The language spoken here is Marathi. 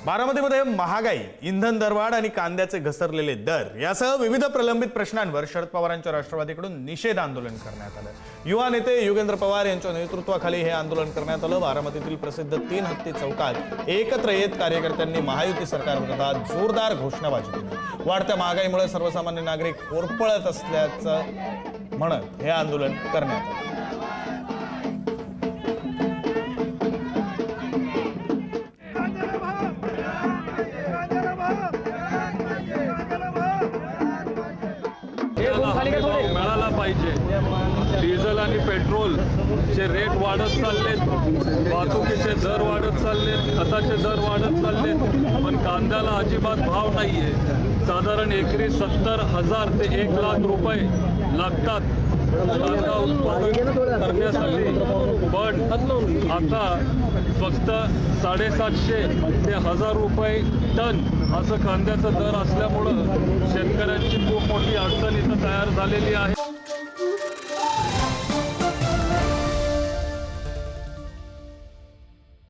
बारामतीमध्ये महागाई, इंधन दरवाढ आणि कांद्याचे घसरलेले दर यासह विविध प्रलंबित प्रश्नांवर शरद पवारांच्या राष्ट्रवादीकडून निषेध आंदोलन करण्यात आलं। युवा नेते युगेंद्र पवार यांच्या नेतृत्वाखाली हे आंदोलन करण्यात आलं। बारामतीतील प्रसिद्ध 3 हत्ती चौकात एकत्र येत कार्यकर्त्यांनी महायुती सरकारविरोधात जोरदार घोषणाबाजी केली। वाढत्या महागाईमुळे सर्वसामान्य नागरिक होरपळत असल्याचं म्हणत हे आंदोलन करण्यात आलं। मिळाला पाहिजे। डिझेल आणि पेट्रोलचे रेट वाढत चाललेत, वाहतुकीचे दर वाढत चाललेत, खताचे दर वाढत चाललेत, पण कांद्याला अजिबात भाव नाहीये। साधारण एकरी 70,000 ते 1 लाख रुपये लागतात कांदा उत्पादन करण्यासाठी, पण आता फक्त 750 ते 1000 रुपये टन असं कांद्याचा दर असल्यामुळं शेतकऱ्यांची खूप मोठी अडचण इथं तयार झालेली आहे।